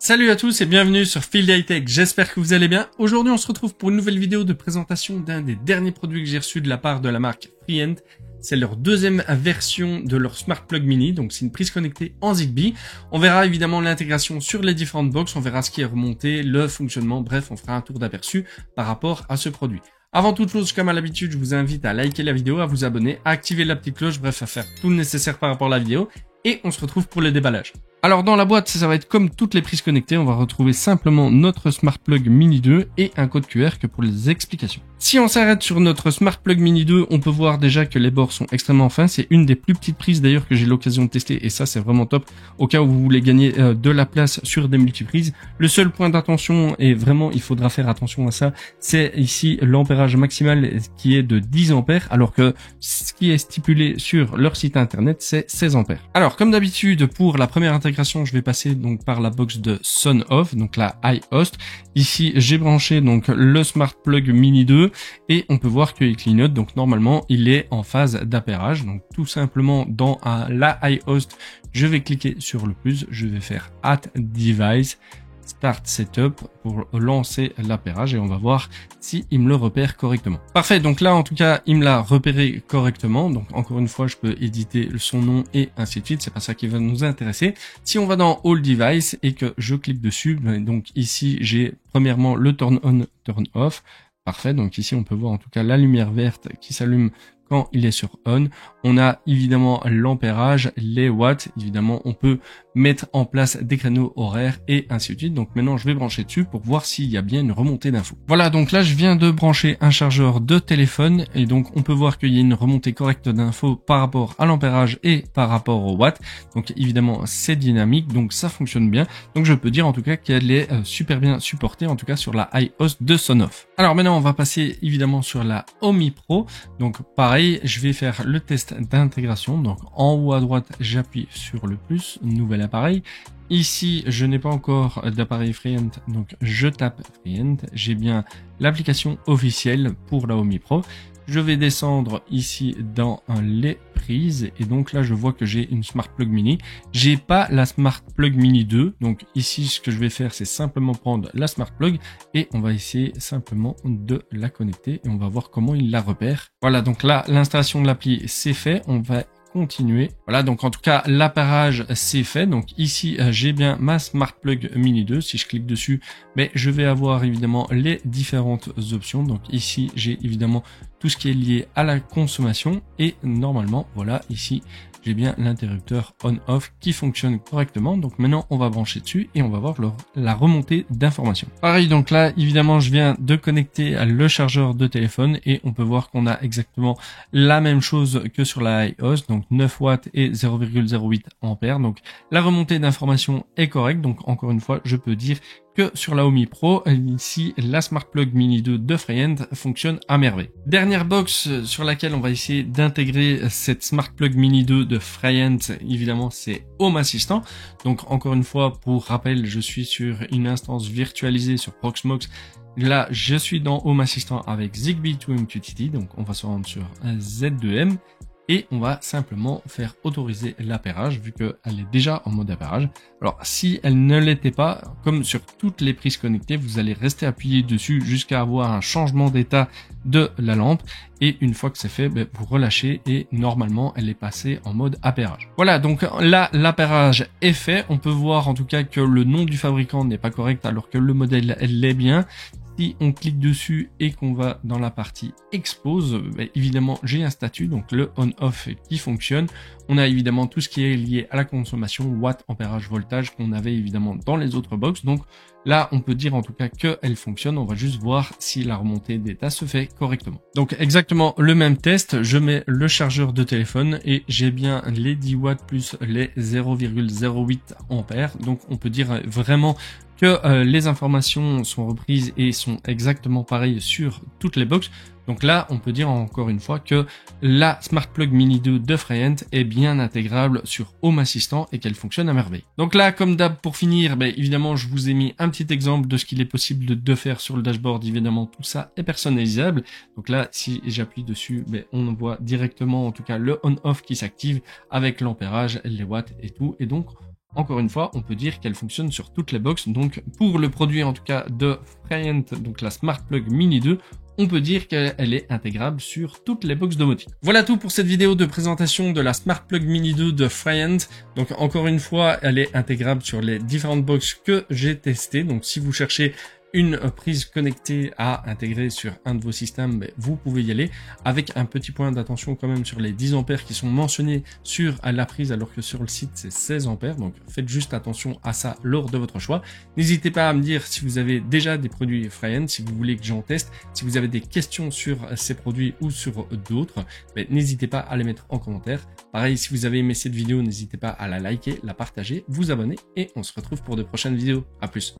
Salut à tous et bienvenue sur Field High Tech, j'espère que vous allez bien. Aujourd'hui on se retrouve pour une nouvelle vidéo de présentation d'un des derniers produits que j'ai reçus de la part de la marque Freehand. C'est leur deuxième version de leur Smart Plug Mini, donc c'est une prise connectée en Zigbee. On verra évidemment l'intégration sur les différentes box, on verra ce qui est remonté, le fonctionnement, bref on fera un tour d'aperçu par rapport à ce produit. Avant toute chose, comme à l'habitude, je vous invite à liker la vidéo, à vous abonner, à activer la petite cloche, bref à faire tout le nécessaire par rapport à la vidéo. Et on se retrouve pour le déballage. Alors dans la boîte, ça va être comme toutes les prises connectées, on va retrouver simplement notre Smart Plug Mini 2 et un code QR que pour les explications. Si on s'arrête sur notre Smart Plug Mini 2, on peut voir déjà que les bords sont extrêmement fins. C'est une des plus petites prises d'ailleurs que j'ai l'occasion de tester et ça c'est vraiment top au cas où vous voulez gagner de la place sur des multiprises. Le seul point d'attention, et vraiment il faudra faire attention à ça, c'est ici l'ampérage maximal qui est de 10 ampères alors que ce qui est stipulé sur leur site internet c'est 16 ampères. Alors comme d'habitude pour la première intégration, je vais passer donc par la box de Sonoff, donc la iHost. Ici j'ai branché donc le Smart Plug Mini 2 et on peut voir qu'il clignote, donc normalement il est en phase d'appairage. Donc tout simplement dans la iHost, je vais cliquer sur le plus, je vais faire Add Device, Start Setup pour lancer l'appairage et on va voir si il me le repère correctement. Parfait, donc là en tout cas il me l'a repéré correctement, donc encore une fois je peux éditer son nom et ainsi de suite, c'est pas ça qui va nous intéresser. Si on va dans All Device et que je clique dessus, donc ici j'ai premièrement le Turn On, Turn Off. Parfait, donc ici on peut voir en tout cas la lumière verte qui s'allume quand il est sur on. On a évidemment l'ampérage, les watts, évidemment on peut mettre en place des créneaux horaires et ainsi de suite. Donc maintenant je vais brancher dessus pour voir s'il y a bien une remontée d'infos. Voilà, donc là je viens de brancher un chargeur de téléphone et donc on peut voir qu'il y a une remontée correcte d'infos par rapport à l'ampérage et par rapport aux watts. Donc évidemment c'est dynamique, donc ça fonctionne bien. Donc je peux dire en tout cas qu'elle est super bien supportée, en tout cas sur la iHost de Sonoff. Alors maintenant on va passer évidemment sur la Omi Pro. Donc pareil, je vais faire le test d'intégration. Donc en haut à droite j'appuie sur le plus, nouvel appareil. Ici je n'ai pas encore d'appareil Freehand, donc je tape Freehand. J'ai bien l'application officielle pour la Omi Pro. Je vais descendre ici dans les prises et donc là je vois que j'ai une Smart Plug Mini. J'ai pas la Smart Plug Mini 2, donc ici ce que je vais faire c'est simplement prendre la Smart Plug et on va essayer simplement de la connecter et on va voir comment il la repère. Voilà, donc là l'installation de l'appli c'est fait, on va continuer. Voilà, donc en tout cas l'appairage c'est fait. Donc ici j'ai bien ma Smart Plug Mini 2. Si je clique dessus, mais je vais avoir évidemment les différentes options. Donc ici j'ai évidemment tout ce qui est lié à la consommation et normalement voilà, ici j'ai bien l'interrupteur on-off qui fonctionne correctement. Donc maintenant on va brancher dessus et on va voir la remontée d'informations. Pareil, donc là évidemment je viens de connecter le chargeur de téléphone et on peut voir qu'on a exactement la même chose que sur la iHost, donc 9 watts et 0,08 ampères. Donc la remontée d'informations est correcte. Donc encore une fois je peux dire que sur la Omi Pro, ici la Smart Plug Mini 2 de Freehand fonctionne à merveille. Dernière box sur laquelle on va essayer d'intégrer cette Smart Plug Mini 2 de Freehand, évidemment c'est Home Assistant. Donc encore une fois pour rappel, je suis sur une instance virtualisée sur Proxmox. Là je suis dans Home Assistant avec Zigbee to MQTT, donc on va se rendre sur Z2M. Et on va simplement faire autoriser l'appairage vu qu'elle est déjà en mode appairage. Alors si elle ne l'était pas, comme sur toutes les prises connectées, vous allez rester appuyé dessus jusqu'à avoir un changement d'état de la lampe. Et une fois que c'est fait, vous relâchez et normalement elle est passée en mode appairage. Voilà, donc là l'appairage est fait. On peut voir en tout cas que le nom du fabricant n'est pas correct alors que le modèle l'est bien. Si on clique dessus et qu'on va dans la partie expose, évidemment j'ai un statut, donc le on-off qui fonctionne. On a évidemment tout ce qui est lié à la consommation, watts, ampérage, voltage qu'on avait évidemment dans les autres box. Donc là on peut dire en tout cas qu'elle fonctionne. On va juste voir si la remontée d'état se fait correctement. Donc exactement le même test, je mets le chargeur de téléphone et j'ai bien les 10 watts plus les 0,08 ampères. Donc on peut dire vraiment que les informations sont reprises et sont exactement pareilles sur toutes les box. Donc là, on peut dire encore une fois que la Smart Plug Mini 2 de Freehand est bien intégrable sur Home Assistant et qu'elle fonctionne à merveille. Donc là, comme d'hab, pour finir, évidemment, je vous ai mis un petit exemple de ce qu'il est possible de faire sur le dashboard. Évidemment, tout ça est personnalisable. Donc là, si j'appuie dessus, on voit directement, en tout cas, le on-off qui s'active avec l'ampérage, les watts et tout. Et donc, encore une fois, on peut dire qu'elle fonctionne sur toutes les box. Donc pour le produit en tout cas de Freient, donc la Smart Plug Mini 2, on peut dire qu'elle est intégrable sur toutes les box domotique. Voilà tout pour cette vidéo de présentation de la Smart Plug Mini 2 de Freient. Donc encore une fois, elle est intégrable sur les différentes box que j'ai testées. Donc si vous cherchez une prise connectée à intégrer sur un de vos systèmes, vous pouvez y aller, avec un petit point d'attention quand même sur les 10 ampères qui sont mentionnés sur la prise, alors que sur le site c'est 16 ampères. Donc faites juste attention à ça lors de votre choix. N'hésitez pas à me dire si vous avez déjà des produits Freient, si vous voulez que j'en teste, si vous avez des questions sur ces produits ou sur d'autres, n'hésitez pas à les mettre en commentaire. Pareil, si vous avez aimé cette vidéo, n'hésitez pas à la liker, la partager, vous abonner, et on se retrouve pour de prochaines vidéos. À plus.